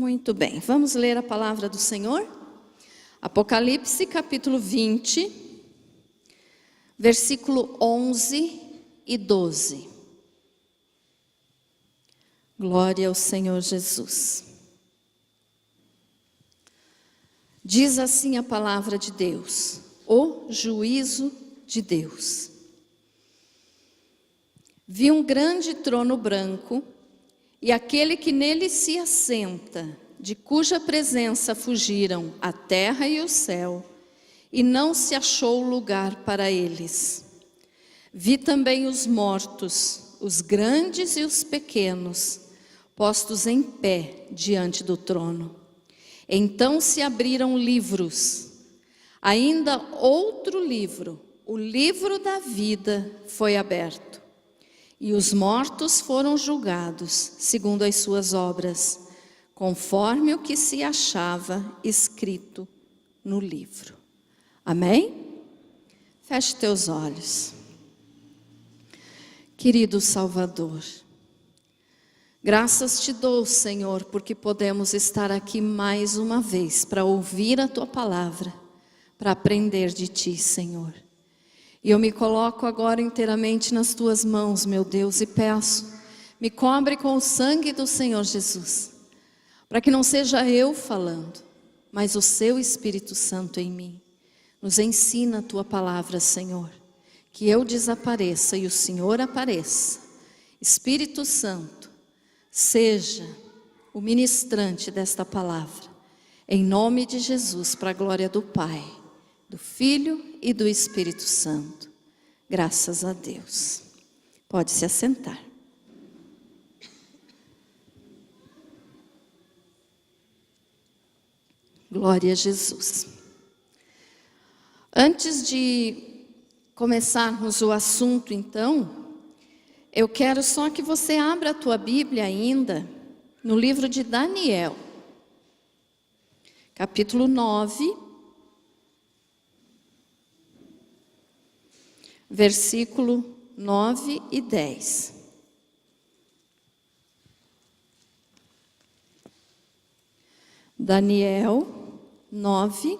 Muito bem, vamos ler a palavra do Senhor? Apocalipse capítulo 20, versículo 11 e 12. Glória ao Senhor Jesus. Diz assim a palavra de Deus, o juízo de Deus. Vi um grande trono branco, e aquele que nele se assenta, de cuja presença fugiram a terra e o céu, e não se achou lugar para eles. Vi também os mortos, os grandes e os pequenos, postos em pé diante do trono. Então se abriram livros. Ainda outro livro, o livro da vida, foi aberto. E os mortos foram julgados segundo as suas obras, conforme o que se achava escrito no livro. Amém? Feche teus olhos. Querido Salvador, graças te dou, Senhor, porque podemos estar aqui mais uma vez para ouvir a tua palavra, para aprender de ti, Senhor. E eu me coloco agora inteiramente nas tuas mãos, meu Deus, e peço, me cobre com o sangue do Senhor Jesus, para que não seja eu falando, mas o seu Espírito Santo em mim. Nos ensina a tua palavra, Senhor, que eu desapareça e o Senhor apareça. Espírito Santo, seja o ministrante desta palavra, em nome de Jesus, para a glória do Pai, do Filho e do Espírito Santo. Graças a Deus. Pode se assentar. Glória a Jesus. Antes de começarmos o assunto, então, eu quero só que você abra a tua Bíblia ainda no livro de Daniel, capítulo 9, versículo 9 e 10. Daniel 9,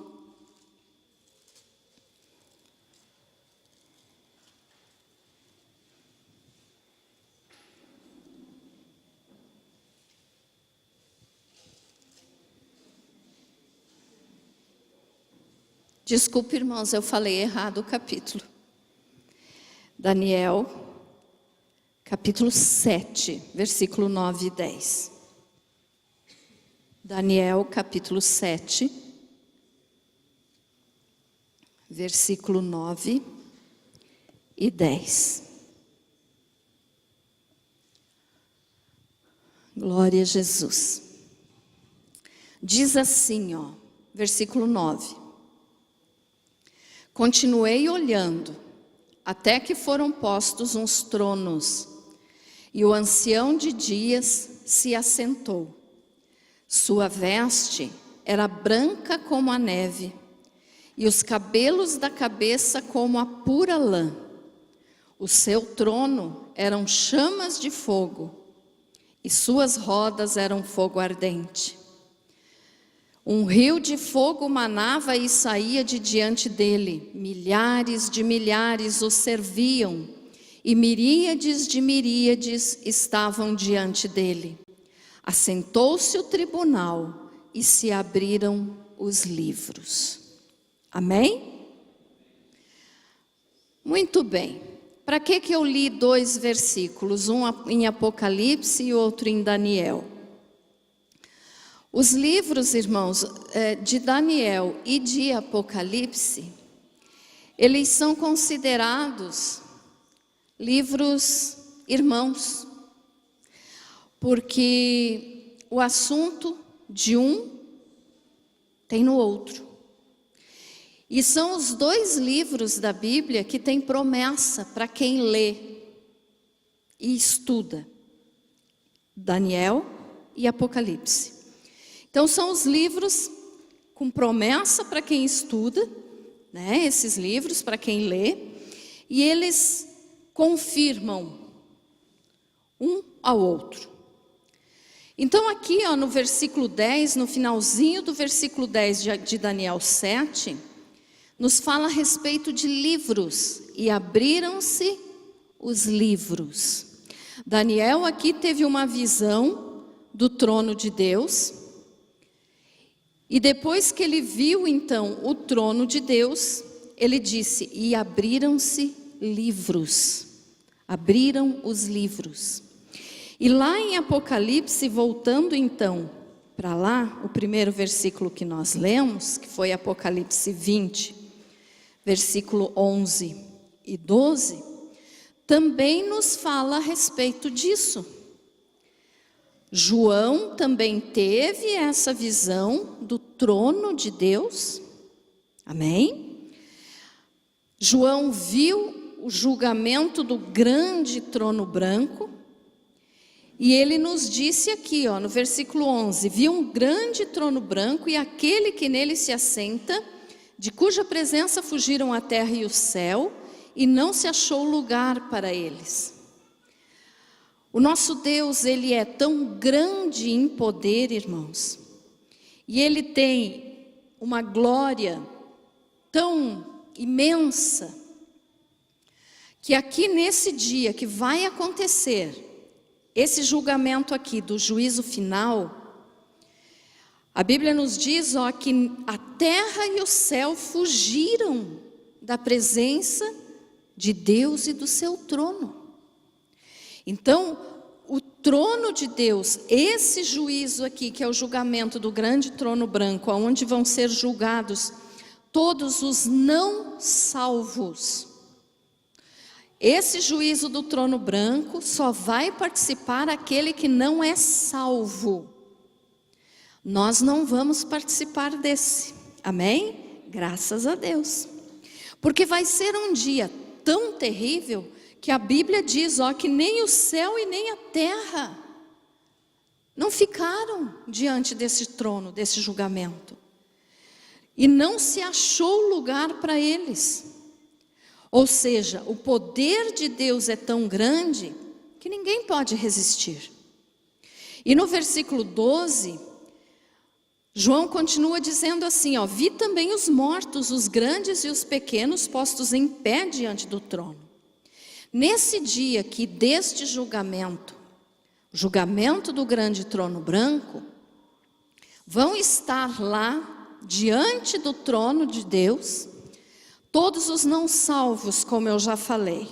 desculpe, irmãos, eu falei errado o capítulo. Daniel, capítulo 7, versículo 9 e 10. Daniel, capítulo 7, versículo 9 e 10. Glória a Jesus. Diz assim, versículo 9. Continuei olhando, até que foram postos uns tronos, e o ancião de dias se assentou. Sua veste era branca como a neve, e os cabelos da cabeça como a pura lã. O seu trono eram chamas de fogo, e suas rodas eram fogo ardente. Um rio de fogo manava e saía de diante dele. Milhares de milhares o serviam, e miríades de miríades estavam diante dele. Assentou-se o tribunal e se abriram os livros. Amém? Muito bem. Para que eu li dois versículos, um em Apocalipse e outro em Daniel? Os livros, irmãos, de Daniel e de Apocalipse, eles são considerados livros irmãos, porque o assunto de um tem no outro. E são os dois livros da Bíblia que têm promessa para quem lê e estuda, Daniel e Apocalipse. Então são os livros com promessa para quem estuda, né? Esses livros para quem lê, e eles confirmam um ao outro. Então aqui, no versículo 10, no finalzinho do versículo 10 de Daniel 7, nos fala a respeito de livros, e abriram-se os livros. Daniel aqui teve uma visão do trono de Deus, e depois que ele viu então o trono de Deus, ele disse, e abriram-se livros, abriram os livros. E lá em Apocalipse, voltando então para lá, o primeiro versículo que nós lemos, que foi Apocalipse 20, versículo 11 e 12, também nos fala a respeito disso. João também teve essa visão do trono de Deus, amém? João viu o julgamento do grande trono branco, e ele nos disse aqui, no versículo 11, viu um grande trono branco e aquele que nele se assenta, de cuja presença fugiram a terra e o céu, e não se achou lugar para eles. O nosso Deus, ele é tão grande em poder, irmãos, e ele tem uma glória tão imensa, que aqui nesse dia que vai acontecer, esse julgamento aqui do juízo final, a Bíblia nos diz que a terra e o céu fugiram da presença de Deus e do seu trono. Então, o trono de Deus, esse juízo aqui, que é o julgamento do grande trono branco, onde vão ser julgados todos os não salvos. Esse juízo do trono branco só vai participar aquele que não é salvo. Nós não vamos participar desse, amém? Graças a Deus. Porque vai ser um dia tão terrível que a Bíblia diz que nem o céu e nem a terra não ficaram diante desse trono, desse julgamento. E não se achou lugar para eles. Ou seja, o poder de Deus é tão grande que ninguém pode resistir. E no versículo 12, João continua dizendo assim, vi também os mortos, os grandes e os pequenos, postos em pé diante do trono. Nesse dia aqui, deste julgamento, o julgamento do grande trono branco, vão estar lá, diante do trono de Deus, todos os não salvos, como eu já falei.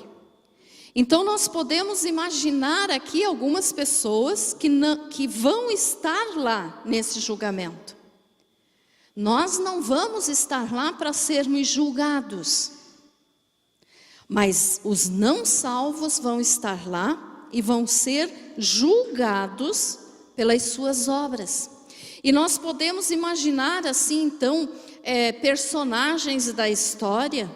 Então nós podemos imaginar aqui algumas pessoas que vão estar lá nesse julgamento. Nós não vamos estar lá para sermos julgados, mas os não salvos vão estar lá e vão ser julgados pelas suas obras. E nós podemos imaginar assim então, personagens da história,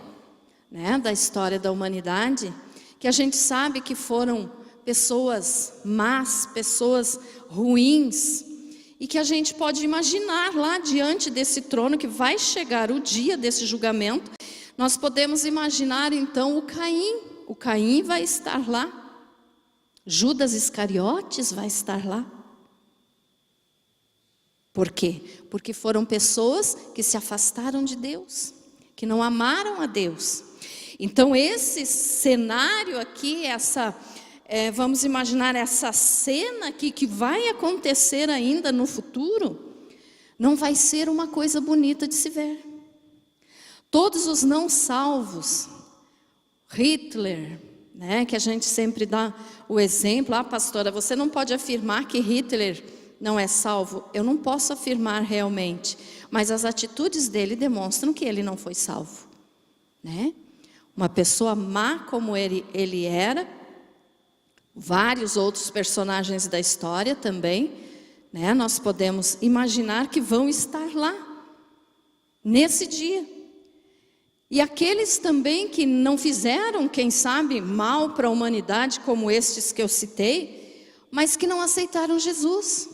da história da humanidade, que a gente sabe que foram pessoas más, pessoas ruins, e que a gente pode imaginar lá diante desse trono, que vai chegar o dia desse julgamento, nós podemos imaginar então o Caim vai estar lá, Judas Iscariotes vai estar lá. Por quê? Porque foram pessoas que se afastaram de Deus, que não amaram a Deus. Então esse cenário aqui, vamos imaginar essa cena aqui que vai acontecer ainda no futuro, não vai ser uma coisa bonita de se ver. Todos os não salvos, Hitler, que a gente sempre dá o exemplo, pastora, você não pode afirmar que Hitler não é salvo. Eu não posso afirmar realmente, mas as atitudes dele demonstram que ele não foi salvo, Uma pessoa má como ele era, vários outros personagens da história também, nós podemos imaginar que vão estar lá, nesse dia. E aqueles também que não fizeram, quem sabe, mal para a humanidade, como estes que eu citei, mas que não aceitaram Jesus.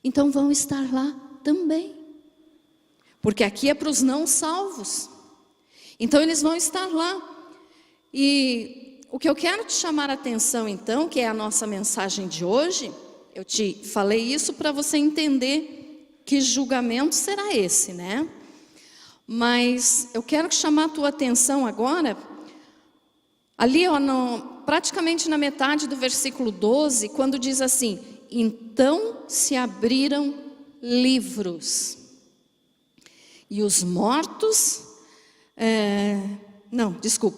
Então vão estar lá também. Porque aqui é para os não salvos. Então eles vão estar lá. E o que eu quero te chamar a atenção então, que é a nossa mensagem de hoje, Eu te falei isso para você entender que julgamento será esse, né? Mas eu quero chamar a tua atenção agora, ali ó, praticamente na metade do versículo 12, quando diz assim: então se abriram livros, e os mortos,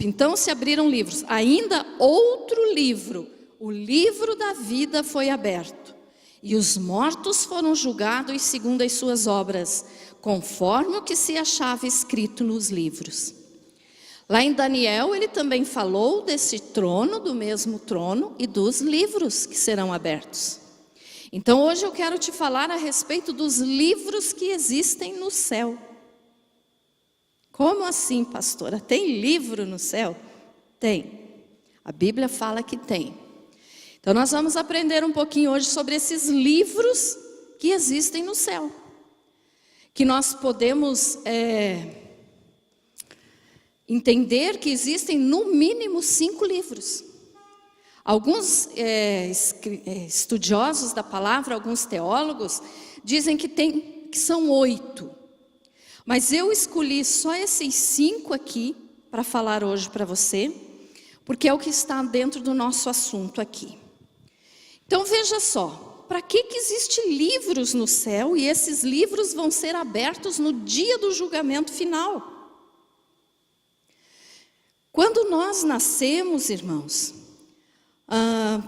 então se abriram livros, ainda outro livro, o livro da vida foi aberto, e os mortos foram julgados segundo as suas obras, conforme o que se achava escrito nos livros. Lá em Daniel, ele também falou desse trono, do mesmo trono, e dos livros que serão abertos. Então hoje eu quero te falar a respeito dos livros que existem no céu. Como assim, pastora? Tem livro no céu? Tem. A Bíblia fala que tem. Então nós vamos aprender um pouquinho hoje sobre esses livros que existem no céu. Que nós podemos entender que existem no mínimo 5 livros. Alguns estudiosos da palavra, alguns teólogos, dizem que são 8. Mas eu escolhi só esses 5 aqui para falar hoje para você, porque é o que está dentro do nosso assunto aqui. Então veja só, para que existem livros no céu e esses livros vão ser abertos no dia do julgamento final? Quando nós nascemos, irmãos,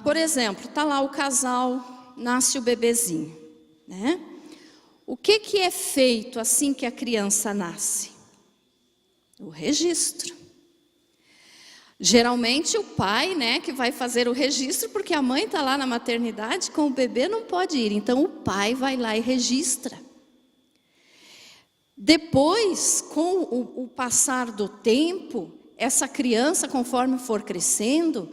por exemplo, está lá o casal, nasce o bebezinho, né? O que é feito assim que a criança nasce? O registro. Geralmente o pai, né, que vai fazer o registro, porque a mãe está lá na maternidade com o bebê, não pode ir. Então o pai vai lá e registra. Depois, com o passar do tempo, essa criança, conforme for crescendo,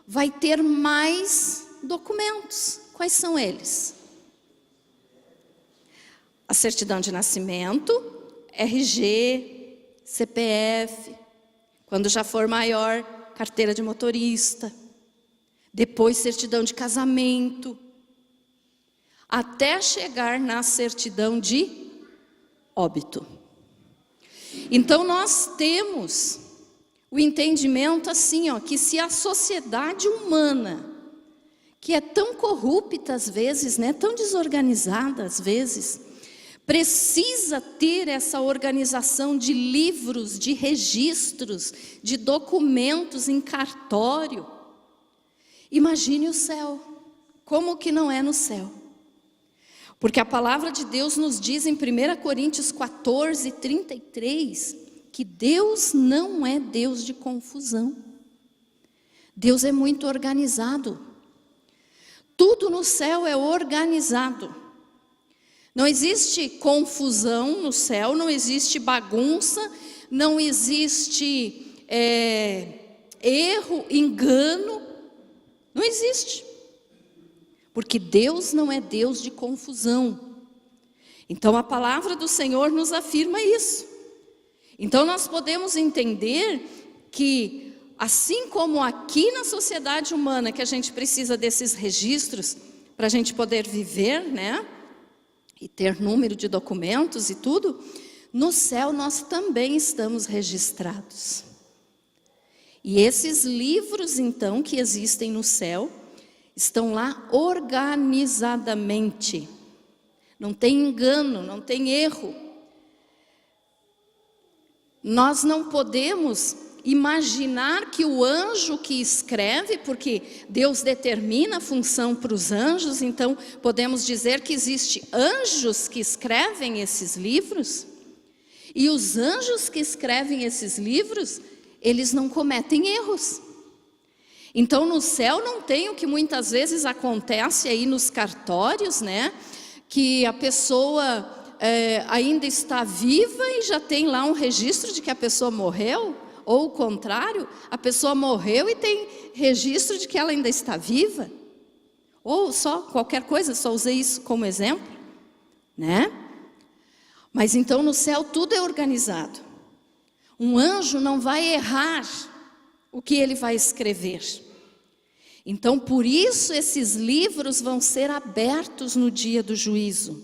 vai ter mais documentos. Quais são eles? A certidão de nascimento, RG, CPF, quando já for maior, carteira de motorista, depois certidão de casamento, até chegar na certidão de óbito. Então nós temos o entendimento assim, ó, que se a sociedade humana, que é tão corrupta às vezes, né, tão desorganizada às vezes, precisa ter essa organização de livros, de registros, de documentos em cartório. Imagine o céu, como que não é no céu? Porque a palavra de Deus nos diz em 1 Coríntios 14, 33, que Deus não é Deus de confusão. Deus é muito organizado. Tudo no céu é organizado. Não existe confusão no céu, não existe bagunça, não existe erro, engano, não existe. Porque Deus não é Deus de confusão. Então a palavra do Senhor nos afirma isso. Então nós podemos entender que, assim como aqui na sociedade humana, que a gente precisa desses registros para a gente poder viver, né? E ter número de documentos e tudo, no céu nós também estamos registrados. E esses livros, então, que existem no céu, estão lá organizadamente. Não tem engano, não tem erro. Nós não podemos imaginar que o anjo que escreve, porque Deus determina a função para os anjos, então podemos dizer que existem anjos que escrevem esses livros, e os anjos que escrevem esses livros, eles não cometem erros. Então no céu não tem o que muitas vezes acontece aí nos cartórios, né? Que a pessoa ainda está viva e já tem lá um registro de que a pessoa morreu. Ou o contrário, a pessoa morreu e tem registro de que ela ainda está viva. Ou só qualquer coisa, só usei isso como exemplo, né? Mas então no céu tudo é organizado. Um anjo não vai errar o que ele vai escrever. Então, por isso, esses livros vão ser abertos no dia do juízo,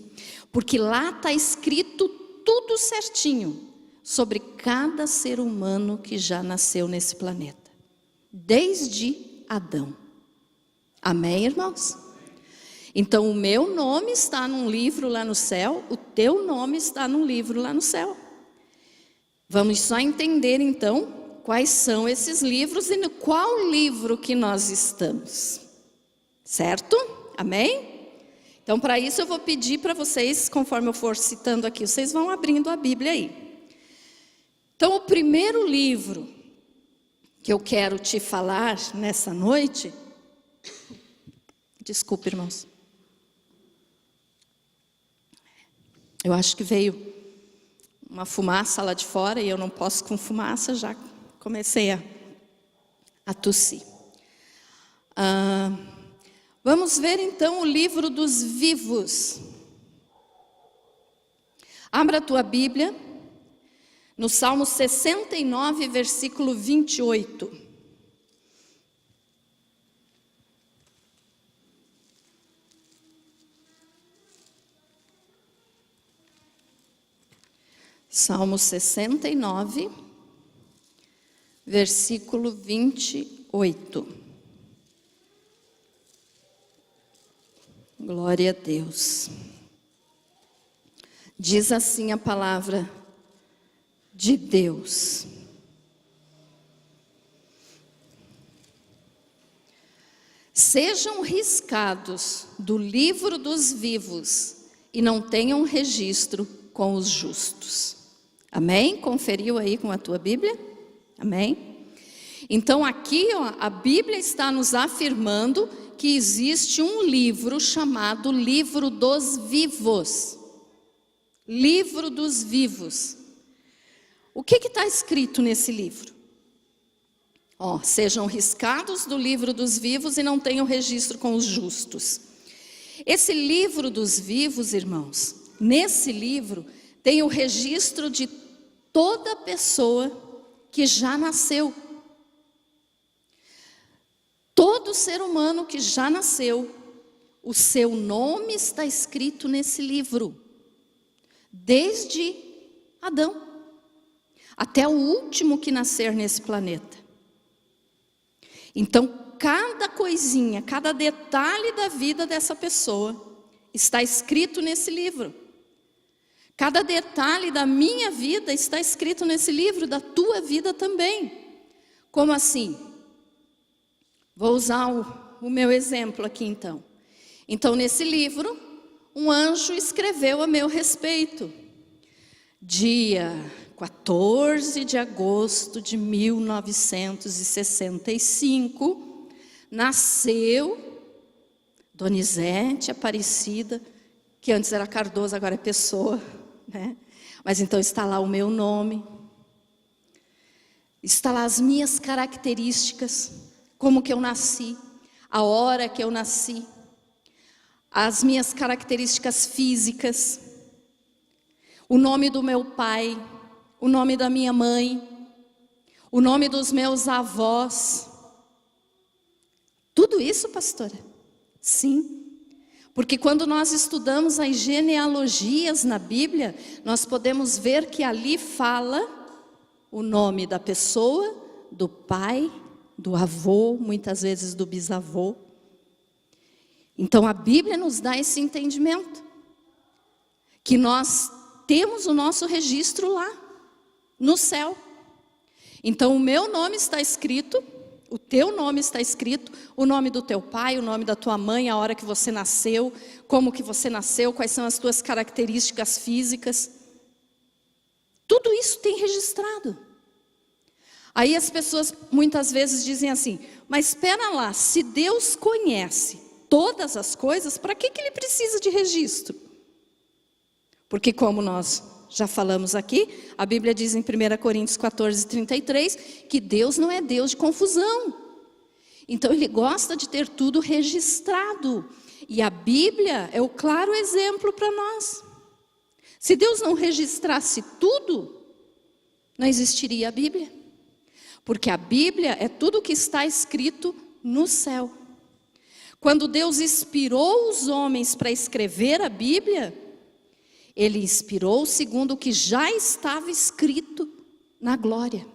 porque lá está escrito tudo certinho sobre cada ser humano que já nasceu nesse planeta, desde Adão. Amém, irmãos? Então, o meu nome está num livro lá no céu, o teu nome está num livro lá no céu. Vamos só entender, então, quais são esses livros e no qual livro que nós estamos. Certo? Amém? Então, para isso eu vou pedir para vocês, conforme eu for citando aqui, vocês vão abrindo a Bíblia aí. Então, o primeiro livro que eu quero te falar nessa noite... Desculpe, irmãos. Eu acho que veio uma fumaça lá de fora e eu não posso com fumaça, já comecei a tossir. Vamos ver então o livro dos vivos. Abra a tua Bíblia no Salmo 69, versículo 28. Salmo 69, versículo 28. Glória a Deus. Diz assim a palavra de Deus: sejam riscados do livro dos vivos e não tenham registro com os justos. Amém? Conferiu aí com a tua Bíblia? Amém? Então aqui, ó, a Bíblia está nos afirmando que existe um livro chamado Livro dos Vivos. Livro dos Vivos. O que está escrito nesse livro? Ó, sejam riscados do livro dos vivos e não tenham registro com os justos. Esse livro dos vivos, irmãos, nesse livro tem o registro de toda pessoa que já nasceu. Todo ser humano que já nasceu, o seu nome está escrito nesse livro. Desde Adão até o último que nascer nesse planeta. Então, cada coisinha, cada detalhe da vida dessa pessoa está escrito nesse livro. Cada detalhe da minha vida está escrito nesse livro, da tua vida também. Como assim? Vou usar o meu exemplo aqui então. Então, nesse livro, um anjo escreveu a meu respeito. Dia 14 de agosto de 1965, nasceu Donizete Aparecida, que antes era Cardoso, agora é Pessoa, né? Mas então está lá o meu nome, está lá as minhas características, como que eu nasci, a hora que eu nasci, as minhas características físicas, o nome do meu pai, o nome da minha mãe, o nome dos meus avós. Tudo isso, pastora? Sim. Porque quando nós estudamos as genealogias na Bíblia, nós podemos ver que ali fala o nome da pessoa, do pai, do avô, muitas vezes do bisavô. Então a Bíblia nos dá esse entendimento, que nós temos o nosso registro lá, no céu. Então o meu nome está escrito, o teu nome está escrito, o nome do teu pai, o nome da tua mãe, a hora que você nasceu, como que você nasceu, quais são as tuas características físicas. Tudo isso tem registrado. Aí as pessoas muitas vezes dizem assim, mas espera lá, se Deus conhece todas as coisas, para que ele precisa de registro? Porque como nós já falamos aqui, a Bíblia diz em 1 Coríntios 14, 33, que Deus não é Deus de confusão. Então Ele gosta de ter tudo registrado. E a Bíblia é o claro exemplo para nós. Se Deus não registrasse tudo, não existiria a Bíblia. Porque a Bíblia é tudo que está escrito no céu. Quando Deus inspirou os homens para escrever a Bíblia, Ele inspirou segundo o que já estava escrito na glória.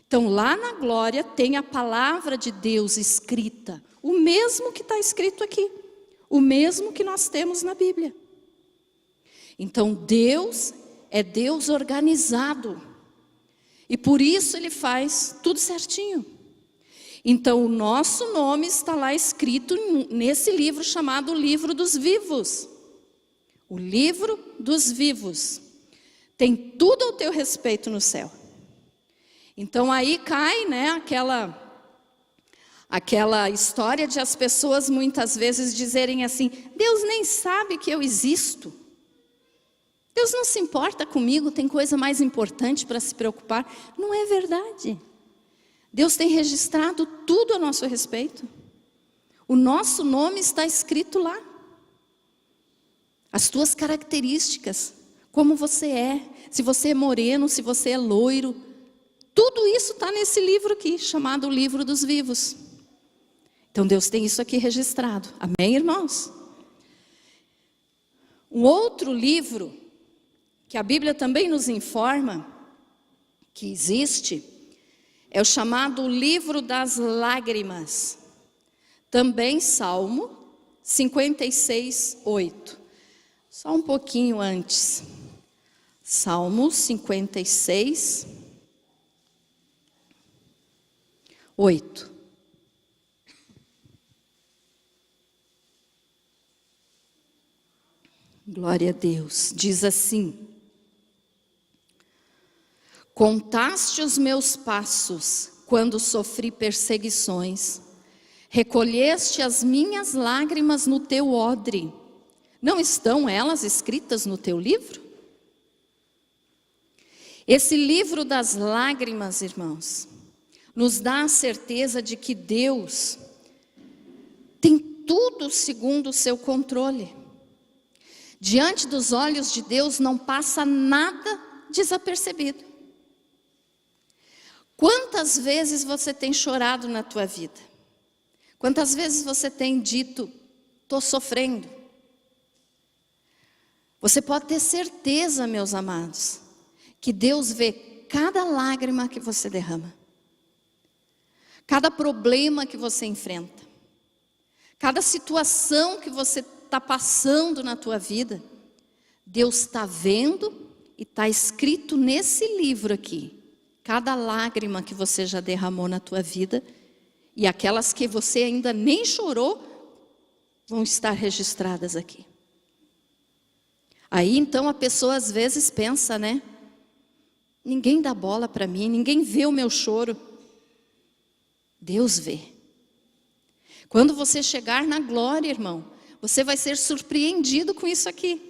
Então lá na glória tem a palavra de Deus escrita, o mesmo que está escrito aqui, o mesmo que nós temos na Bíblia. Então Deus é Deus organizado, e por isso Ele faz tudo certinho. Então o nosso nome está lá escrito nesse livro chamado Livro dos Vivos. O livro dos vivos. Tem tudo ao teu respeito no céu. Então aí cai, né, aquela história de as pessoas muitas vezes dizerem assim: Deus nem sabe que eu existo. Deus não se importa comigo, tem coisa mais importante para se preocupar. Não é verdade. Deus tem registrado tudo a nosso respeito. O nosso nome está escrito lá. As tuas características, como você é, se você é moreno, se você é loiro, tudo isso está nesse livro aqui, chamado Livro dos Vivos. Então Deus tem isso aqui registrado. Amém, irmãos? Um outro livro que a Bíblia também nos informa que existe é o chamado Livro das Lágrimas. Também Salmo 56, 8. Só um pouquinho antes. Salmo 56, 8. Glória a Deus. Diz assim: contaste os meus passos quando sofri perseguições, recolheste as minhas lágrimas no teu odre. Não estão elas escritas no teu livro? Esse livro das lágrimas, irmãos, nos dá a certeza de que Deus tem tudo segundo o seu controle. Diante dos olhos de Deus não passa nada desapercebido. Quantas vezes você tem chorado na tua vida? Quantas vezes você tem dito: estou sofrendo? Você pode ter certeza, meus amados, que Deus vê cada lágrima que você derrama, cada problema que você enfrenta, cada situação que você está passando na tua vida. Deus está vendo e está escrito nesse livro aqui. Cada lágrima que você já derramou na tua vida, e aquelas que você ainda nem chorou, vão estar registradas aqui. Aí então a pessoa às vezes pensa, né? Ninguém dá bola para mim, ninguém vê o meu choro. Deus vê. Quando você chegar na glória, irmão, você vai ser surpreendido com isso aqui.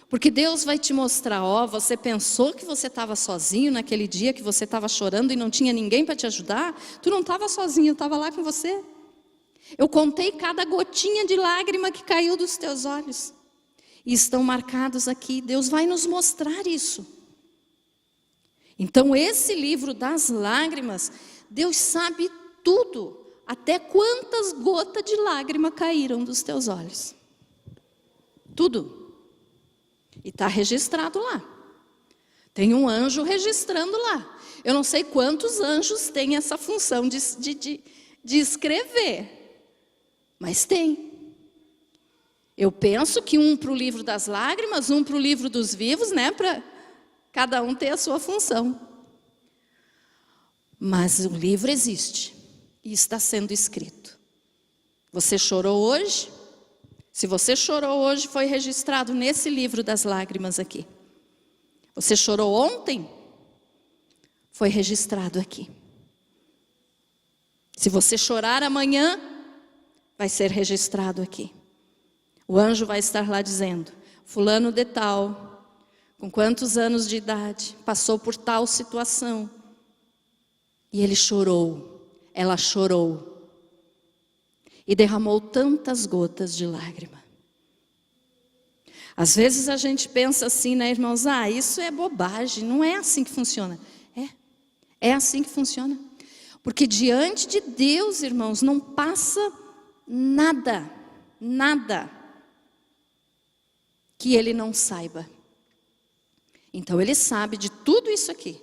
Porque Deus vai te mostrar: ó, você pensou que você estava sozinho naquele dia que você estava chorando e não tinha ninguém para te ajudar? Tu não estava sozinho, eu estava lá com você. Eu contei cada gotinha de lágrima que caiu dos teus olhos. E estão marcados aqui. Deus vai nos mostrar isso. Então esse livro das lágrimas, Deus sabe tudo. Até quantas gotas de lágrima caíram dos teus olhos. Tudo. E está registrado lá. Tem um anjo registrando lá. Eu não sei quantos anjos têm essa função de escrever. Mas tem. Eu penso que um para o livro das lágrimas, um para o livro dos vivos, né? Para cada um ter a sua função. Mas o livro existe. E está sendo escrito. Você chorou hoje? Se você chorou hoje, foi registrado nesse livro das lágrimas aqui. Você chorou ontem? Foi registrado aqui. Se você chorar amanhã, vai ser registrado aqui. O anjo vai estar lá dizendo: fulano de tal, com quantos anos de idade, passou por tal situação. E ele chorou, ela chorou. E derramou tantas gotas de lágrima. Às vezes a gente pensa assim, né, irmãos? Ah, isso é bobagem, não é assim que funciona. É assim que funciona. Porque diante de Deus, irmãos, não passa nada, nada que Ele não saiba. Então Ele sabe de tudo isso aqui.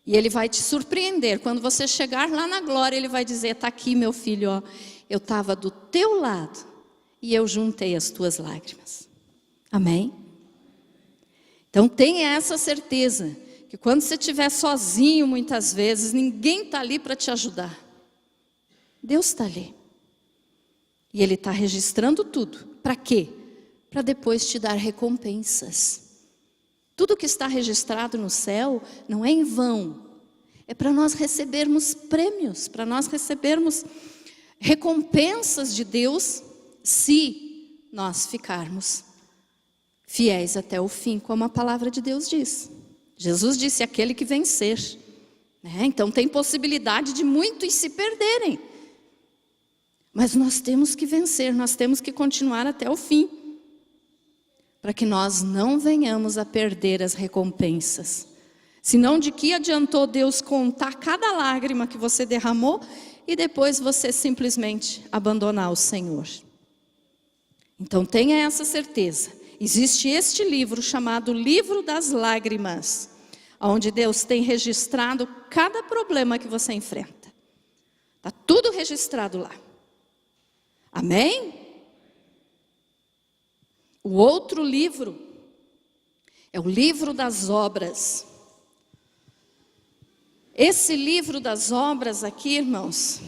E Ele vai te surpreender. Quando você chegar lá na glória, Ele vai dizer: está aqui, meu filho, ó, eu estava do teu lado e eu juntei as tuas lágrimas. Amém? Então tenha essa certeza, que quando você estiver sozinho muitas vezes, ninguém está ali para te ajudar. Deus está ali. E Ele está registrando tudo. Para quê? Para depois te dar recompensas. Tudo que está registrado no céu não é em vão. É para nós recebermos prêmios, para nós recebermos recompensas de Deus, se nós ficarmos fiéis até o fim, como a palavra de Deus diz. Jesus disse: aquele que vencer. Então tem possibilidade de muitos se perderem. Mas nós temos que vencer, nós temos que continuar até o fim, para que nós não venhamos a perder as recompensas. Senão, de que adiantou Deus contar cada lágrima que você derramou e depois você simplesmente abandonar o Senhor? Então tenha essa certeza. Existe este livro chamado Livro das Lágrimas, onde Deus tem registrado cada problema que você enfrenta. Está tudo registrado lá. Amém? O outro livro é o livro das obras. Esse livro das obras aqui, irmãos.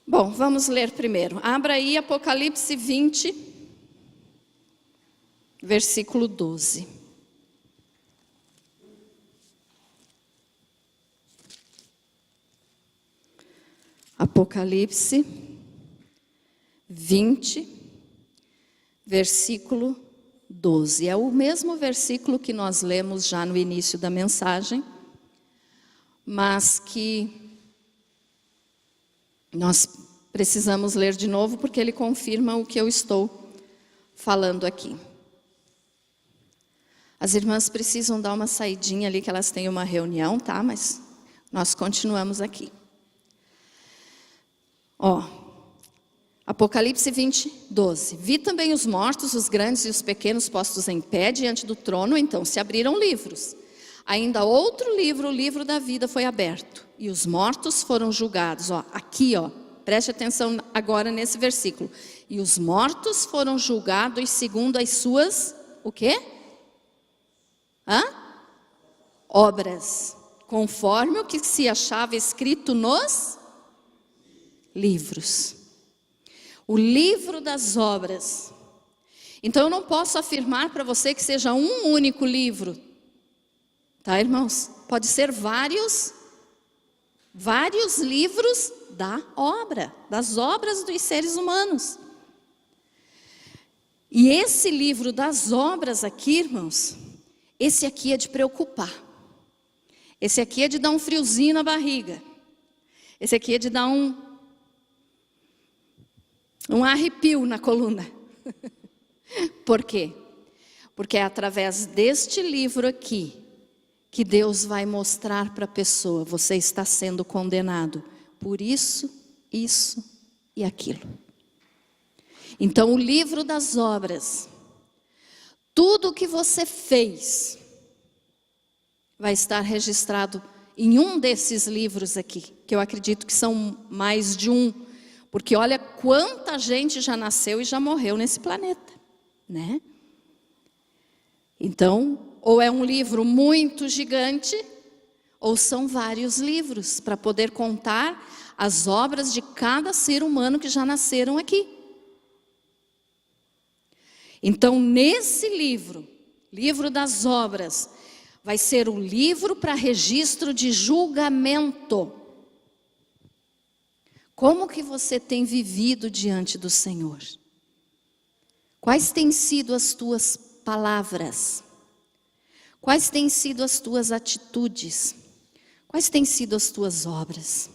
Bom, vamos ler primeiro. Abra aí Apocalipse 20, versículo 12. Apocalipse 20, versículo 12. É o mesmo versículo que nós lemos já no início da mensagem, mas que nós precisamos ler de novo, porque ele confirma o que eu estou falando aqui. As irmãs precisam dar uma saidinha ali, que elas têm uma reunião, tá? Mas nós continuamos aqui. Apocalipse 20, 12. Vi também os mortos, os grandes e os pequenos, postos em pé diante do trono. Então se abriram livros. Ainda outro livro, o livro da vida, foi aberto. E os mortos foram julgados. Aqui, preste atenção agora nesse versículo. E os mortos foram julgados segundo as suas, o quê? Obras. Conforme o que se achava escrito nos livros. O livro das obras. Então eu não posso afirmar para você que seja um único livro. Tá, irmãos? Pode ser vários livros da obra, das obras dos seres humanos. E esse livro das obras aqui, irmãos, esse aqui é de preocupar. Esse aqui é de dar um friozinho na barriga. Esse aqui é de dar um arrepio na coluna. Por quê? Porque é através deste livro aqui que Deus vai mostrar para a pessoa: você está sendo condenado por isso, isso e aquilo. Então o livro das obras, tudo o que você fez, vai estar registrado em um desses livros aqui, que eu acredito que são mais de um. Porque olha quanta gente já nasceu e já morreu nesse planeta, né? Então, ou é um livro muito gigante, ou são vários livros, para poder contar as obras de cada ser humano que já nasceram aqui. Então, nesse livro, livro das obras, vai ser um livro para registro de julgamento. Como que você tem vivido diante do Senhor? Quais têm sido as tuas palavras? Quais têm sido as tuas atitudes? Quais têm sido as tuas obras?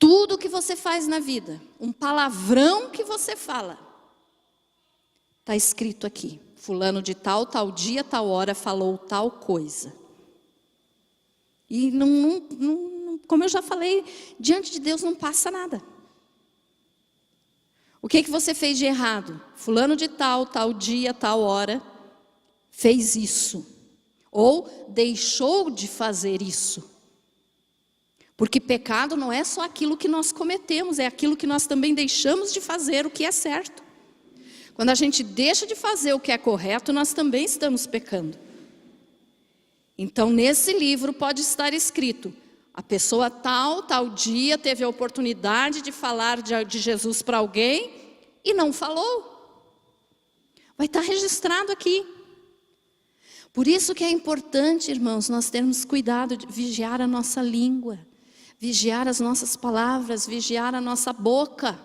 Tudo que você faz na vida, um palavrão que você fala, está escrito aqui. Fulano de tal, tal dia, tal hora falou tal coisa. E não como eu já falei, diante de Deus não passa nada. O que você fez de errado? Fulano de tal, tal dia, tal hora, fez isso. Ou deixou de fazer isso. Porque pecado não é só aquilo que nós cometemos, é aquilo que nós também deixamos de fazer o que é certo. Quando a gente deixa de fazer o que é correto, nós também estamos pecando. Então, nesse livro pode estar escrito: a pessoa tal dia teve a oportunidade de falar de Jesus para alguém e não falou. Vai estar registrado aqui. Por isso que é importante, irmãos, nós termos cuidado de vigiar a nossa língua, vigiar as nossas palavras, vigiar a nossa boca,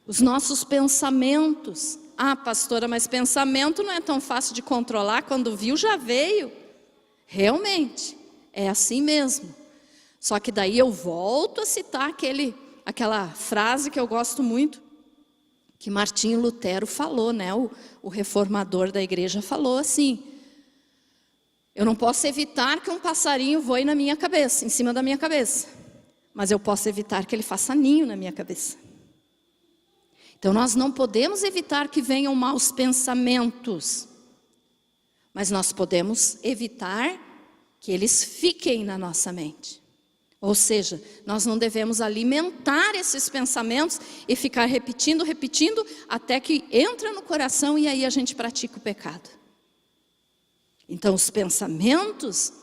os nossos pensamentos. Ah, pastora, mas pensamento não é tão fácil de controlar, quando viu já veio. Realmente, é assim mesmo. Só que daí eu volto a citar aquela frase que eu gosto muito, que Martinho Lutero falou, né? O reformador da igreja falou assim: eu não posso evitar que um passarinho voe na minha cabeça, em cima da minha cabeça, mas eu posso evitar que ele faça ninho na minha cabeça. Então nós não podemos evitar que venham maus pensamentos, mas nós podemos evitar que eles fiquem na nossa mente. Ou seja, nós não devemos alimentar esses pensamentos e ficar repetindo, até que entra no coração e aí a gente pratica o pecado. Então os pensamentos,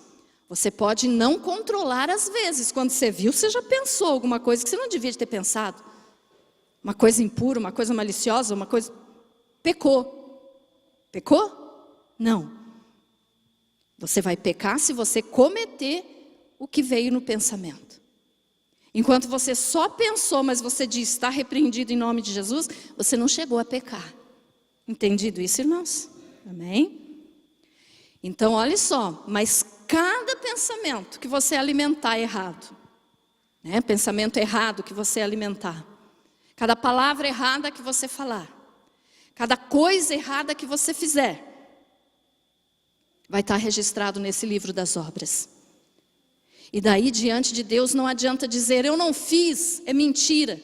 você pode não controlar às vezes. Quando você viu, você já pensou alguma coisa que você não devia ter pensado. Uma coisa impura, uma coisa maliciosa, uma coisa... Pecou. Pecou? Não. Você vai pecar se você cometer o que veio no pensamento. Enquanto você só pensou, mas você diz: está repreendido em nome de Jesus, você não chegou a pecar. Entendido isso, irmãos? Amém? Então, olha só, mas cada pensamento que você alimentar errado, né? Pensamento errado que você alimentar, cada palavra errada que você falar, cada coisa errada que você fizer, vai estar registrado nesse livro das obras. E daí diante de Deus não adianta dizer: eu não fiz, é mentira.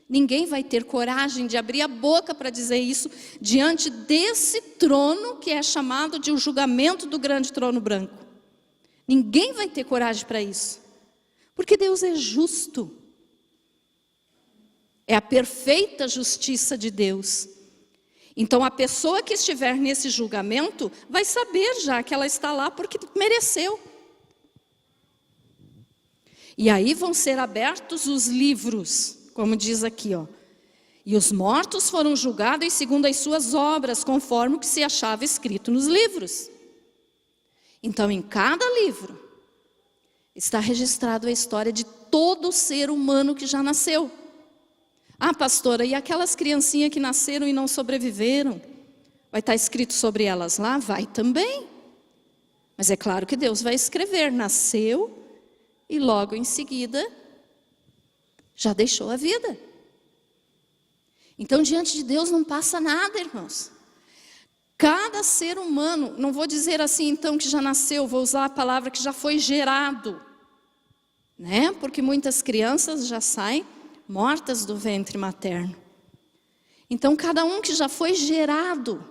Ninguém vai ter coragem de abrir a boca para dizer isso diante desse trono que é chamado de o julgamento do grande trono branco. Ninguém vai ter coragem para isso, porque Deus é justo. É a perfeita justiça de Deus. Então a pessoa que estiver nesse julgamento vai saber já que ela está lá porque mereceu. E aí vão ser abertos os livros, como diz aqui, ó. E os mortos foram julgados segundo as suas obras, conforme o que se achava escrito nos livros. Então em cada livro está registrado a história de todo ser humano que já nasceu. Ah, pastora, e aquelas criancinhas que nasceram e não sobreviveram? Vai estar escrito sobre elas lá? Vai também. Mas é claro que Deus vai escrever: nasceu e logo em seguida já deixou a vida. Então diante de Deus não passa nada, irmãos. Cada ser humano, não vou dizer assim então que já nasceu, vou usar a palavra que já foi gerado, né? Porque muitas crianças já saem mortas do ventre materno. Então cada um que já foi gerado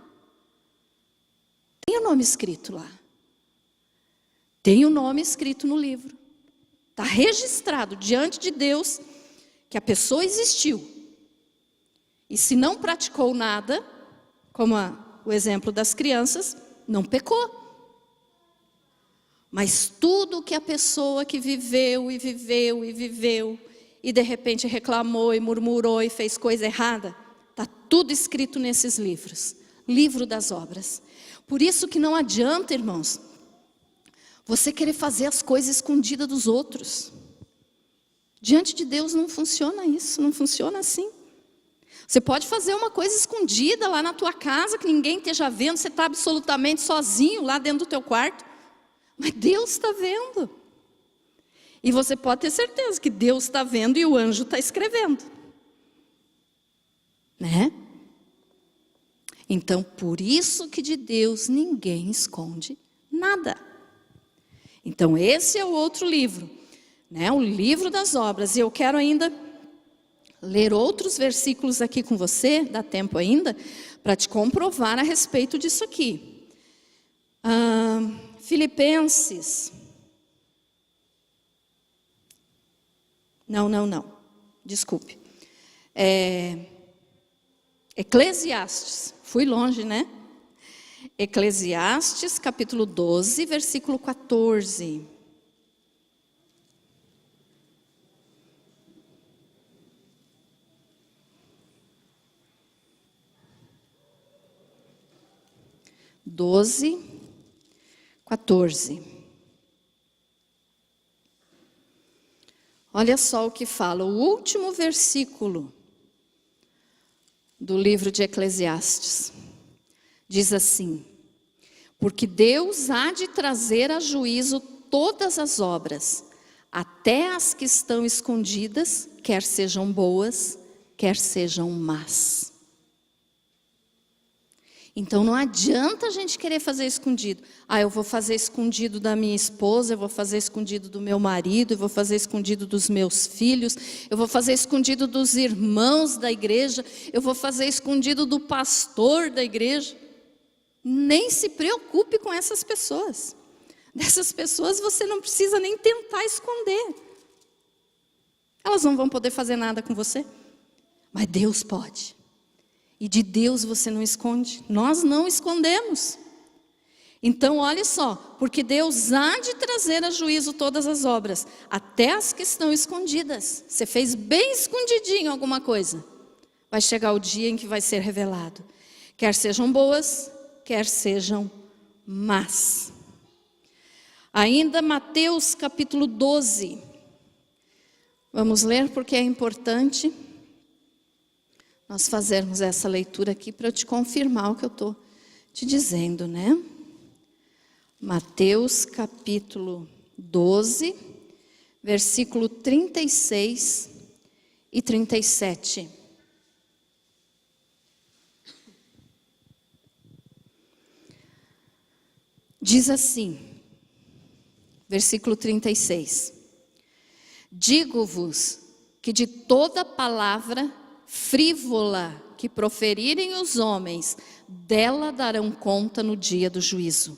tem o nome escrito lá. Tem o nome escrito no livro. Está registrado diante de Deus que a pessoa existiu. E se não praticou nada, como o exemplo das crianças, não pecou. Mas tudo que a pessoa que viveu e de repente reclamou e murmurou e fez coisa errada, está tudo escrito nesses livros. Livro das obras. Por isso que não adianta, irmãos, você querer fazer as coisas escondidas dos outros. Diante de Deus não funciona isso, não funciona assim. Você pode fazer uma coisa escondida lá na tua casa, que ninguém esteja vendo, você está absolutamente sozinho lá dentro do teu quarto. Mas Deus está vendo. E você pode ter certeza que Deus está vendo e o anjo está escrevendo. Né? Então, por isso que de Deus ninguém esconde nada. Então, esse é o outro livro. né? O livro das obras. E eu quero ainda ler outros versículos aqui com você, dá tempo ainda, para te comprovar a respeito disso aqui. Filipenses. Não. Desculpe. Eclesiastes. Fui longe, né? Eclesiastes, capítulo 12, versículo 14. Doze, 14. Olha só o que fala, o último versículo do livro de Eclesiastes. Diz assim: porque Deus há de trazer a juízo todas as obras, até as que estão escondidas, quer sejam boas, quer sejam más. Então não adianta a gente querer fazer escondido. Eu vou fazer escondido da minha esposa, eu vou fazer escondido do meu marido, eu vou fazer escondido dos meus filhos, eu vou fazer escondido dos irmãos da igreja, eu vou fazer escondido do pastor da igreja. Nem se preocupe com essas pessoas. Dessas pessoas você não precisa nem tentar esconder. Elas não vão poder fazer nada com você, mas Deus pode. E de Deus você não esconde. Nós não escondemos. Então olha só, porque Deus há de trazer a juízo todas as obras, até as que estão escondidas. Você fez bem escondidinho alguma coisa, vai chegar o dia em que vai ser revelado. Quer sejam boas, quer sejam más. Ainda Mateus capítulo 12. Vamos ler porque é importante nós fazermos essa leitura aqui para eu te confirmar o que eu estou te dizendo, né? Mateus capítulo 12, versículo 36 e 37. Diz assim, versículo 36. Digo-vos que de toda palavra frívola que proferirem os homens, dela darão conta no dia do juízo.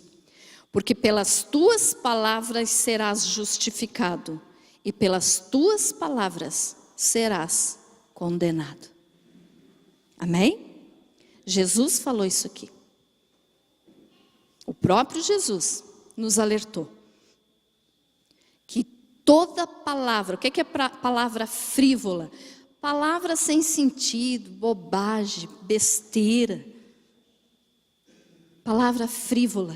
Porque pelas tuas palavras serás justificado, e pelas tuas palavras serás condenado. Amém? Jesus falou isso aqui. O próprio Jesus nos alertou que toda palavra, o que é palavra frívola? Palavra sem sentido, bobagem, besteira. Palavra frívola.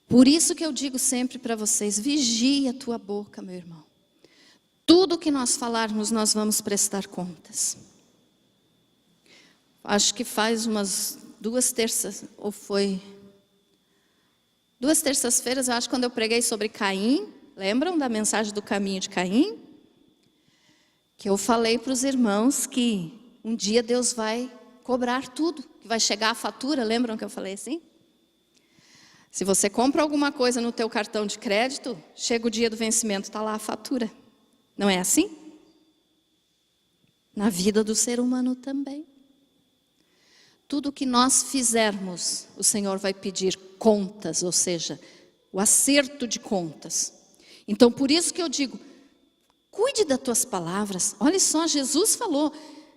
Por isso que eu digo sempre para vocês, vigie a tua boca, meu irmão. Tudo que nós falarmos, nós vamos prestar contas. Acho que faz umas 2 terças, ou foi 2 terças-feiras, eu acho, quando eu preguei sobre Caim. Lembram da mensagem do caminho de Caim? Que eu falei para os irmãos que um dia Deus vai cobrar tudo, que vai chegar a fatura. Lembram que eu falei assim? Se você compra alguma coisa no teu cartão de crédito, chega o dia do vencimento, está lá a fatura. Não é assim? Na vida do ser humano também. Tudo que nós fizermos, o Senhor vai pedir contas, ou seja, o acerto de contas. Então, por isso que eu digo, cuide das tuas palavras. Olha só, Jesus falou,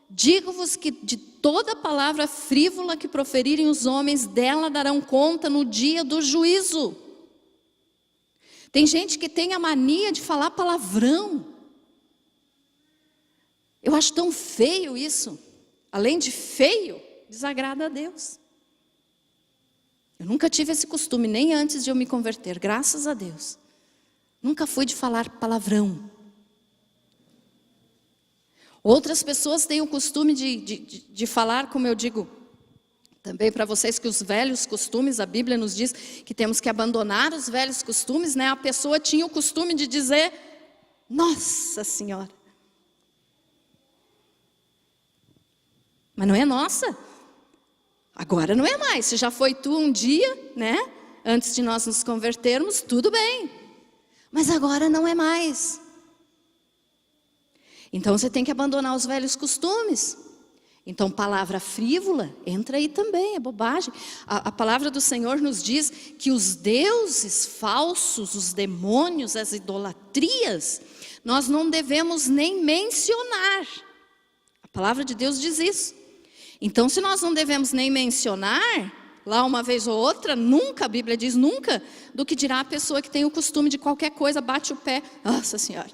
digo-vos que de toda palavra frívola que proferirem os homens, dela darão conta no dia do juízo. Tem gente que tem a mania de falar palavrão. Eu acho tão feio isso. Além de feio, desagrada a Deus. Eu nunca tive esse costume, nem antes de eu me converter, graças a Deus. Nunca fui de falar palavrão. Outras pessoas têm o costume de falar, como eu digo, também para vocês, que os velhos costumes, a Bíblia nos diz que temos que abandonar os velhos costumes, né? A pessoa tinha o costume de dizer, Nossa Senhora. Mas não é nossa. Agora não é mais. Se já foi tu um dia, né? Antes de nós nos convertermos, tudo bem. Mas agora não é mais. Então você tem que abandonar os velhos costumes. Então palavra frívola entra aí também, é bobagem. A palavra do Senhor nos diz que os deuses falsos, os demônios, as idolatrias, nós não devemos nem mencionar. A palavra de Deus diz isso. Então se nós não devemos nem mencionar, lá uma vez ou outra, nunca, a Bíblia diz nunca, do que dirá a pessoa que tem o costume de qualquer coisa, bate o pé, nossa senhora,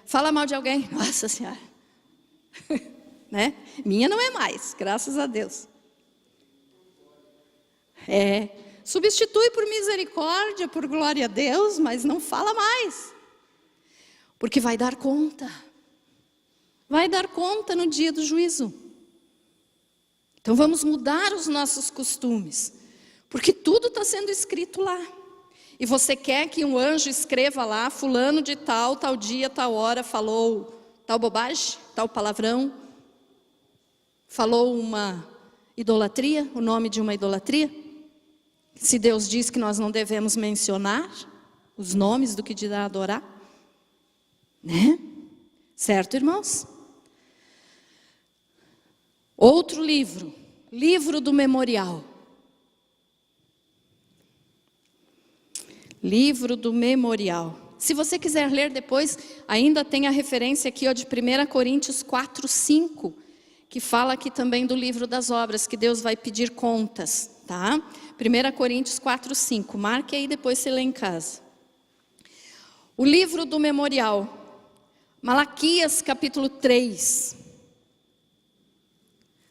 fala mal de alguém, nossa senhora, né? Minha não é mais, graças a Deus. Substitui por misericórdia, por glória a Deus, mas não fala mais, porque vai dar conta no dia do juízo. Então vamos mudar os nossos costumes, porque tudo está sendo escrito lá. E você quer que um anjo escreva lá, fulano de tal, tal dia, tal hora, falou tal bobagem, tal palavrão, falou uma idolatria, o nome de uma idolatria? Se Deus diz que nós não devemos mencionar os nomes do que dirá adorar, né? Certo, irmãos? Outro livro, livro do memorial. Livro do memorial. Se você quiser ler depois, ainda tem a referência aqui de 1 Coríntios 4:5, que fala aqui também do livro das obras, que Deus vai pedir contas, tá? 1 Coríntios 4:5, marque aí, depois você lê em casa. O livro do memorial, Malaquias capítulo 3.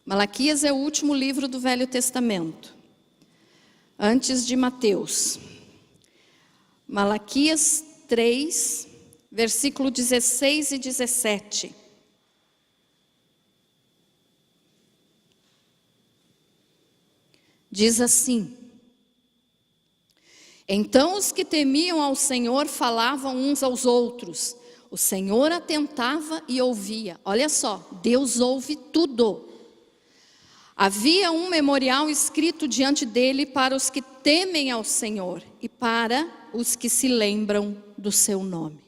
Malaquias é o último livro do Velho Testamento, antes de Mateus. Malaquias 3, versículo 16 e 17. Diz assim: então os que temiam ao Senhor falavam uns aos outros, o Senhor atentava e ouvia. Olha só, Deus ouve tudo. Havia um memorial escrito diante dele para os que temem ao Senhor e para os que se lembram do seu nome.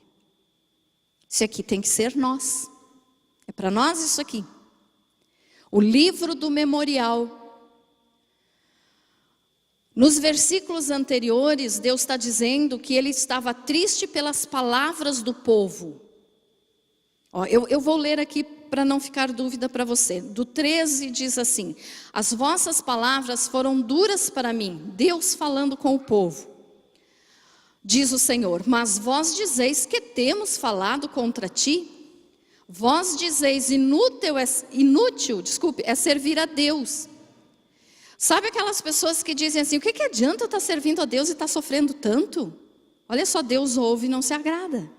Isso aqui tem que ser nós. É para nós isso aqui. O livro do memorial. Nos versículos anteriores, Deus está dizendo que ele estava triste pelas palavras do povo. Eu vou ler aqui para não ficar dúvida para você. Do 13 diz assim: as vossas palavras foram duras para mim. Deus falando com o povo. Diz o Senhor: mas vós dizeis que temos falado contra ti. Vós dizeis inútil é servir a Deus. Sabe aquelas pessoas que dizem assim: o que adianta eu estar servindo a Deus e estar sofrendo tanto? Olha só, Deus ouve e não se agrada.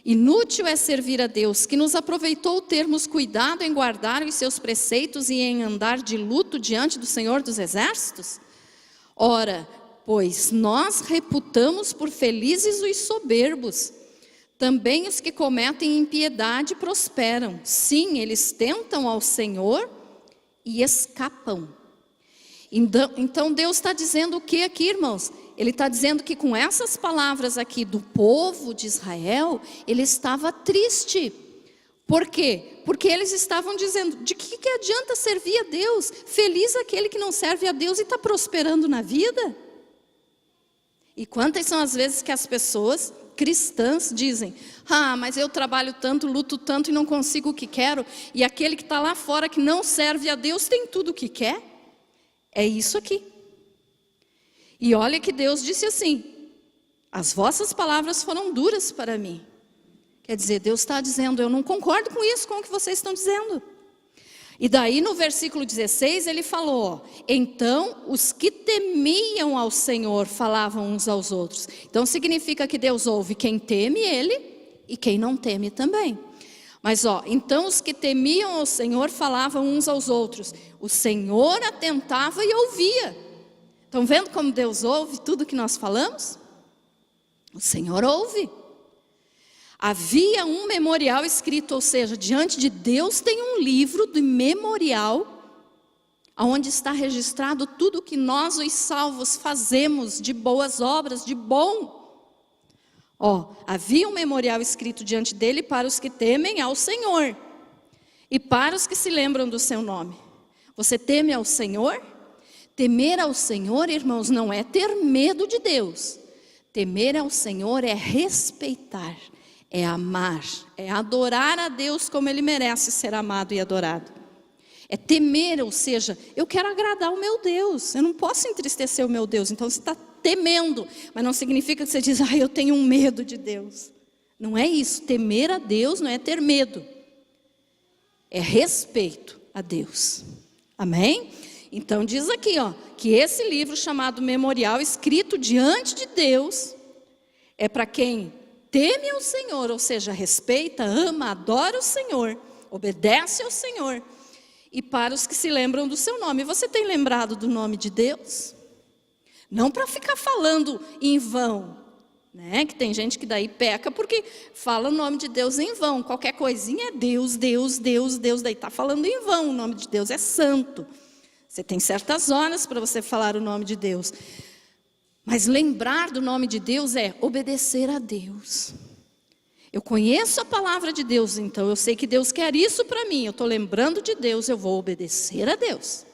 Inútil é servir a Deus, que nos aproveitou termos cuidado em guardar os seus preceitos e em andar de luto diante do Senhor dos Exércitos? Ora, pois nós reputamos por felizes os soberbos. Também os que cometem impiedade prosperam. Sim, eles tentam ao Senhor e escapam. Então Deus está dizendo o que aqui, irmãos? Ele está dizendo que com essas palavras aqui do povo de Israel, ele estava triste. Por quê? Porque eles estavam dizendo: de que adianta servir a Deus? Feliz aquele que não serve a Deus e está prosperando na vida. E quantas são as vezes que as pessoas cristãs dizem: mas eu trabalho tanto, luto tanto e não consigo o que quero, e aquele que está lá fora que não serve a Deus tem tudo o que quer? É isso aqui. E olha que Deus disse assim: as vossas palavras foram duras para mim. Quer dizer, Deus está dizendo: eu não concordo com isso, com o que vocês estão dizendo. E daí no versículo 16 ele falou: então os que temiam ao Senhor falavam uns aos outros. Então significa que Deus ouve quem teme ele e quem não teme também. Mas então os que temiam ao Senhor falavam uns aos outros. O Senhor atentava e ouvia. Estão vendo como Deus ouve tudo que nós falamos? O Senhor ouve. Havia um memorial escrito, ou seja, diante de Deus tem um livro de memorial, onde está registrado tudo que nós, os salvos, fazemos de boas obras, de bom. Havia um memorial escrito diante dele para os que temem ao Senhor e para os que se lembram do seu nome. Você teme ao Senhor? Temer ao Senhor, irmãos, não é ter medo de Deus. Temer ao Senhor é respeitar, é amar, é adorar a Deus como Ele merece ser amado e adorado. É temer, ou seja, eu quero agradar o meu Deus, eu não posso entristecer o meu Deus. Então você está temendo, mas não significa que você diz, eu tenho um medo de Deus. Não é isso, temer a Deus não é ter medo, é respeito a Deus. Amém? Então diz aqui, que esse livro chamado Memorial, escrito diante de Deus, é para quem teme ao Senhor, ou seja, respeita, ama, adora o Senhor, obedece ao Senhor, e para os que se lembram do seu nome. Você tem lembrado do nome de Deus? Não para ficar falando em vão, né? Que tem gente que daí peca porque fala o nome de Deus em vão. Qualquer coisinha é Deus, Deus, Deus, Deus, daí está falando em vão. O nome de Deus é santo. Você tem certas horas para você falar o nome de Deus. Mas lembrar do nome de Deus é obedecer a Deus. Eu conheço a palavra de Deus, então eu sei que Deus quer isso para mim. Eu estou lembrando de Deus, eu vou obedecer a Deus.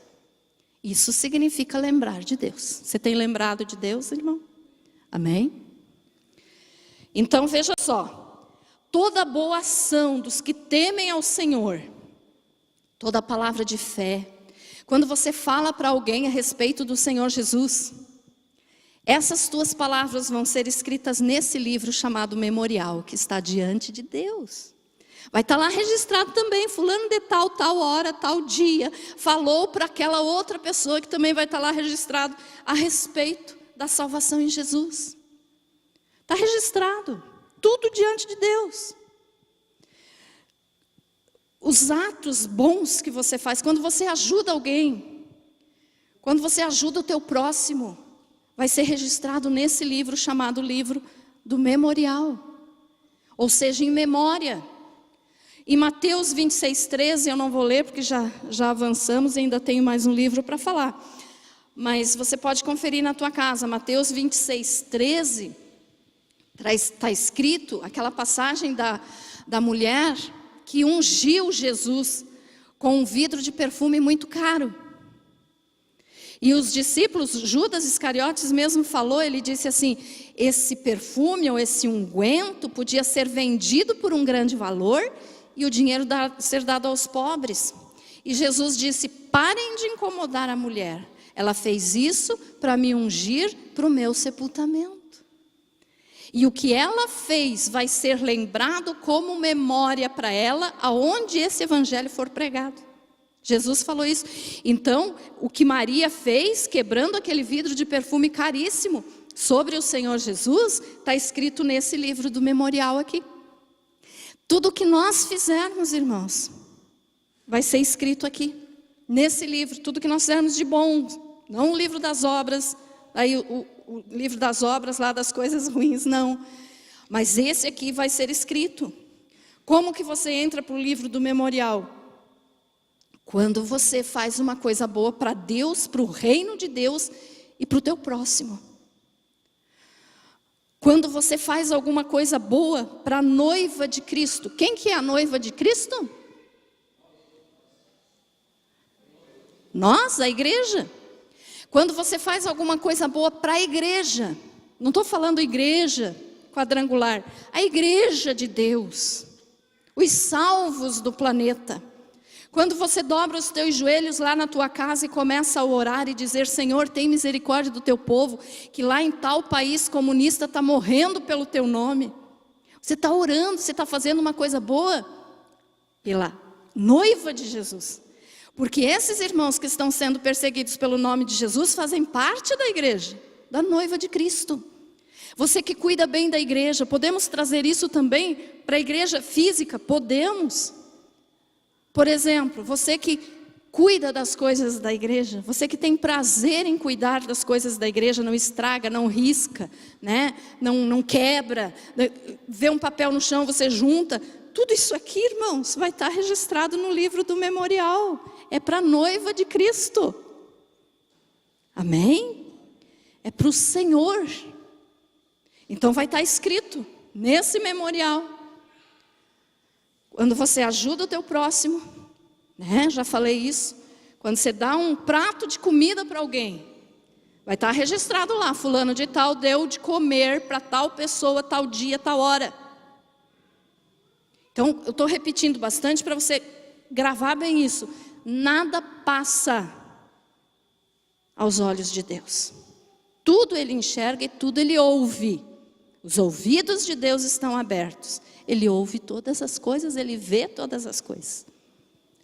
Isso significa lembrar de Deus. Você tem lembrado de Deus, irmão? Amém? Então veja só. Toda boa ação dos que temem ao Senhor, toda palavra de fé, quando você fala para alguém a respeito do Senhor Jesus, essas tuas palavras vão ser escritas nesse livro chamado Memorial, que está diante de Deus. Vai estar lá registrado também, fulano de tal, tal hora, tal dia, falou para aquela outra pessoa que também vai estar lá registrado a respeito da salvação em Jesus. Está registrado, tudo diante de Deus. Os atos bons que você faz, quando você ajuda alguém, quando você ajuda o teu próximo, vai ser registrado nesse livro chamado livro do Memorial, ou seja, em memória. Em Mateus 26:13, eu não vou ler porque já avançamos e ainda tenho mais um livro para falar. Mas você pode conferir na tua casa, Mateus 26:13, está escrito aquela passagem da mulher que ungiu Jesus com um vidro de perfume muito caro. E os discípulos, Judas Iscariotes mesmo falou, ele disse assim, esse perfume ou esse unguento podia ser vendido por um grande valor e o dinheiro ser dado aos pobres. E Jesus disse, parem de incomodar a mulher. Ela fez isso para me ungir para o meu sepultamento. E o que ela fez vai ser lembrado como memória para ela, aonde esse evangelho for pregado. Jesus falou isso. Então, o que Maria fez, quebrando aquele vidro de perfume caríssimo sobre o Senhor Jesus, está escrito nesse livro do memorial aqui. Tudo que nós fizermos, irmãos, vai ser escrito aqui, nesse livro. Tudo que nós fizermos de bom, não o livro das obras, aí o livro das obras lá das coisas ruins, não. Mas esse aqui vai ser escrito. Como que você entra para o livro do memorial? Quando você faz uma coisa boa para Deus, para o reino de Deus e para o teu próximo. Quando você faz alguma coisa boa para a noiva de Cristo. Quem que é a noiva de Cristo? Nós, a igreja. Quando você faz alguma coisa boa para a igreja. Não estou falando igreja quadrangular. A igreja de Deus. Os salvos do planeta. Quando você dobra os teus joelhos lá na tua casa e começa a orar e dizer, Senhor, tem misericórdia do teu povo, que lá em tal país comunista está morrendo pelo teu nome. Você está orando, você está fazendo uma coisa boa pela noiva de Jesus. Porque esses irmãos que estão sendo perseguidos pelo nome de Jesus fazem parte da igreja, da noiva de Cristo. Você que cuida bem da igreja, podemos trazer isso também para a igreja física? Podemos. Por exemplo, você que cuida das coisas da igreja, você que tem prazer em cuidar das coisas da igreja, não estraga, não risca, né? não quebra, vê um papel no chão, você junta. Tudo isso aqui, irmãos, vai estar registrado no livro do memorial. É para a noiva de Cristo. Amém? É para o Senhor. Então vai estar escrito nesse memorial. Quando você ajuda o teu próximo, né? Já falei isso. Quando você dá um prato de comida para alguém, vai estar registrado lá, fulano de tal deu de comer para tal pessoa, tal dia, tal hora. Então, eu estou repetindo bastante para você gravar bem isso. Nada passa aos olhos de Deus. Tudo Ele enxerga e tudo Ele ouve. Os ouvidos de Deus estão abertos. Ele ouve todas as coisas, Ele vê todas as coisas.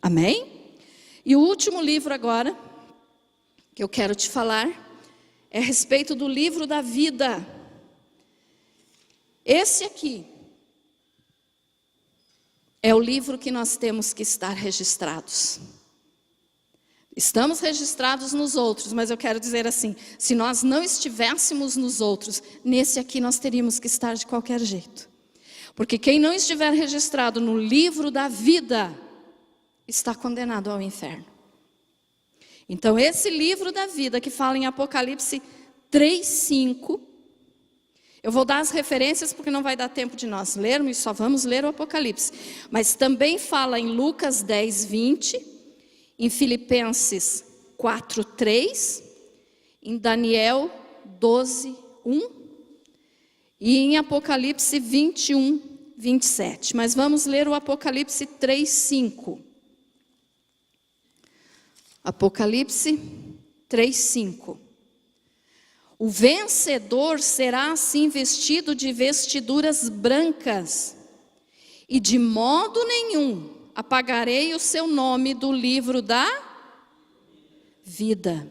Amém? E o último livro agora, que eu quero te falar, é a respeito do livro da vida. Esse aqui é o livro que nós temos que estar registrados. Estamos registrados nos outros, mas eu quero dizer assim, se nós não estivéssemos nos outros, nesse aqui nós teríamos que estar de qualquer jeito. Porque quem não estiver registrado no livro da vida, está condenado ao inferno. Então esse livro da vida que fala em Apocalipse 3:5, eu vou dar as referências porque não vai dar tempo de nós lermos, só vamos ler o Apocalipse. Mas também fala em Lucas 10:20, em Filipenses 4:3, em Daniel 12:1 e em Apocalipse 21:27. Mas vamos ler o Apocalipse 3:5. Apocalipse 3:5. O vencedor será assim vestido de vestiduras brancas, e de modo nenhum apagarei o seu nome do livro da vida.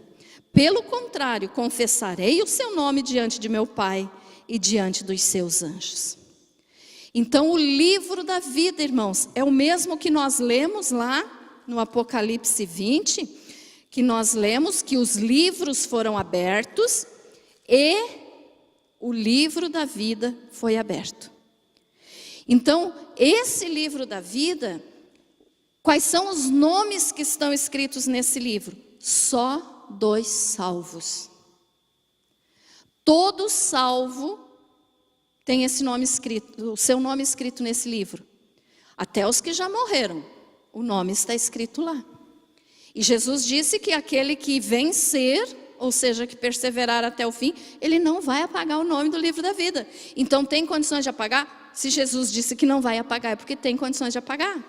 Pelo contrário, confessarei o seu nome diante de meu Pai e diante dos seus anjos. Então o livro da vida, irmãos, é o mesmo que nós lemos lá no Apocalipse 20, que nós lemos que os livros foram abertos e o livro da vida foi aberto. Então, esse livro da vida, quais são os nomes que estão escritos nesse livro? Só 2 salvos. Todo salvo tem esse nome escrito, o seu nome escrito nesse livro. Até os que já morreram, o nome está escrito lá. E Jesus disse que aquele que vencer, ou seja, que perseverar até o fim, ele não vai apagar o nome do livro da vida. Então tem condições de apagar? Se Jesus disse que não vai apagar, é porque tem condições de apagar.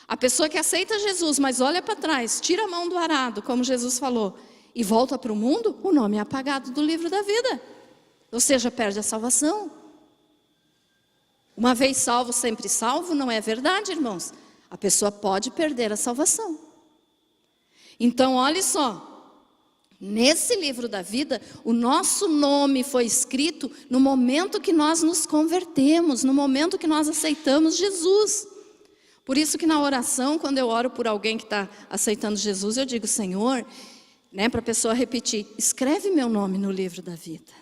A pessoa que aceita Jesus, mas olha para trás, tira a mão do arado, como Jesus falou, e volta para o mundo, o nome é apagado do livro da vida. Ou seja, perde a salvação. Uma vez salvo, sempre salvo, não é verdade, irmãos? A pessoa pode perder a salvação. Então, olha só, nesse livro da vida, o nosso nome foi escrito no momento que nós nos convertemos, no momento que nós aceitamos Jesus. Por isso que na oração, quando eu oro por alguém que está aceitando Jesus, eu digo, Senhor, né, para a pessoa repetir, escreve meu nome no livro da vida.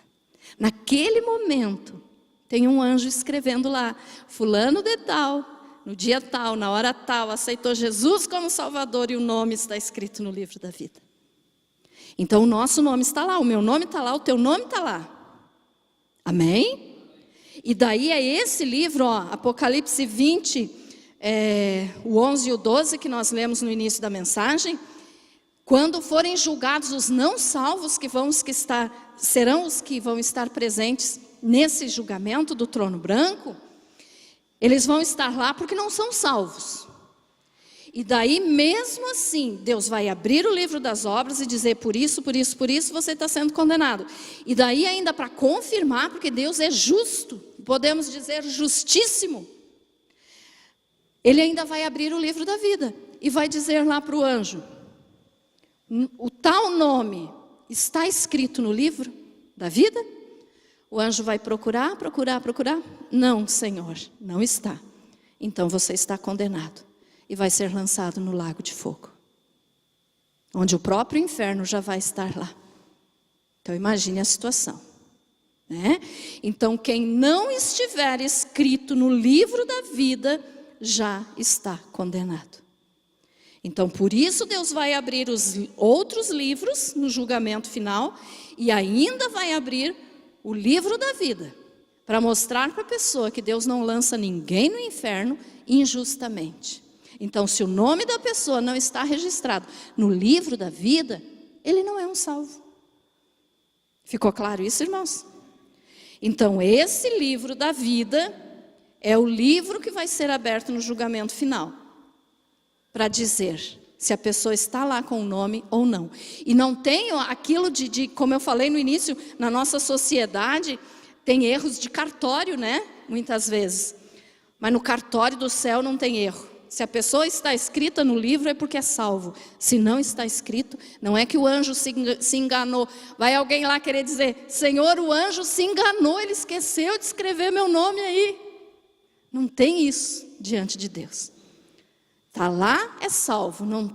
Naquele momento, tem um anjo escrevendo lá, fulano de tal, no dia tal, na hora tal, aceitou Jesus como Salvador e o nome está escrito no livro da vida. Então o nosso nome está lá, o meu nome está lá, o teu nome está lá. Amém? E daí é esse livro, ó, Apocalipse 20, o 11 e o 12 que nós lemos no início da mensagem. Quando forem julgados os não salvos, serão os que vão estar presentes nesse julgamento do trono branco, eles vão estar lá porque não são salvos. E daí, mesmo assim, Deus vai abrir o livro das obras e dizer, por isso você está sendo condenado. E daí ainda para confirmar, porque Deus é justo, podemos dizer justíssimo, Ele ainda vai abrir o livro da vida e vai dizer lá para o anjo, o tal nome está escrito no livro da vida? O anjo vai procurar. Não, Senhor, não está. Então você está condenado e vai ser lançado no lago de fogo, onde o próprio inferno já vai estar lá. Então imagine a situação, né? Então quem não estiver escrito no livro da vida já está condenado. Então por isso Deus vai abrir os outros livros no julgamento final e ainda vai abrir o livro da vida. para mostrar para a pessoa que Deus não lança ninguém no inferno injustamente. Então, se o nome da pessoa não está registrado no livro da vida, ele não é um salvo. Ficou claro isso, irmãos? Então, esse livro da vida é o livro que vai ser aberto no julgamento final, para dizer se a pessoa está lá com o nome ou não. E não tem aquilo como eu falei no início, na nossa sociedade, tem erros de cartório, né? Muitas vezes. Mas no cartório do céu não tem erro. Se a pessoa está escrita no livro é porque é salvo. Se não está escrito, não é que o anjo se enganou. Vai alguém lá querer dizer, Senhor, o anjo se enganou, ele esqueceu de escrever meu nome aí. Não tem isso diante de Deus. Está lá, é salvo, não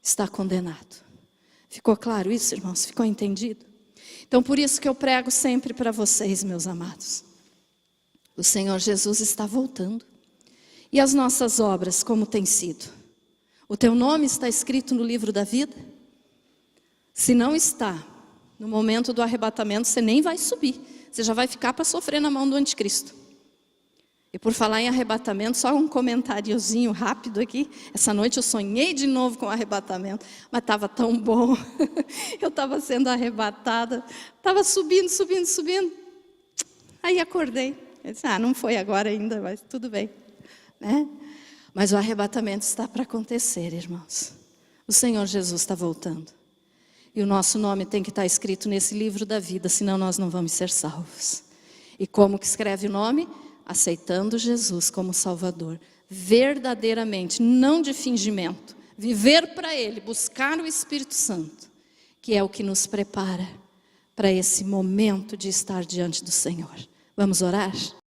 está condenado. Ficou claro isso, irmãos? Ficou entendido? Então, por isso que eu prego sempre para vocês, meus amados. O Senhor Jesus está voltando. E as nossas obras, como tem sido? O teu nome está escrito no livro da vida? Se não está, no momento do arrebatamento, você nem vai subir. Você já vai ficar para sofrer na mão do anticristo. E por falar em arrebatamento, só um comentáriozinho rápido aqui. Essa noite eu sonhei de novo com o arrebatamento, mas estava tão bom. Eu estava sendo arrebatada, estava subindo. Aí acordei. Eu disse, não foi agora ainda, mas tudo bem. Né? Mas o arrebatamento está para acontecer, irmãos. O Senhor Jesus está voltando. E o nosso nome tem que estar escrito nesse livro da vida, senão nós não vamos ser salvos. E como que escreve o nome? Aceitando Jesus como Salvador, verdadeiramente, não de fingimento, viver para Ele, buscar o Espírito Santo, que é o que nos prepara para esse momento de estar diante do Senhor. Vamos orar?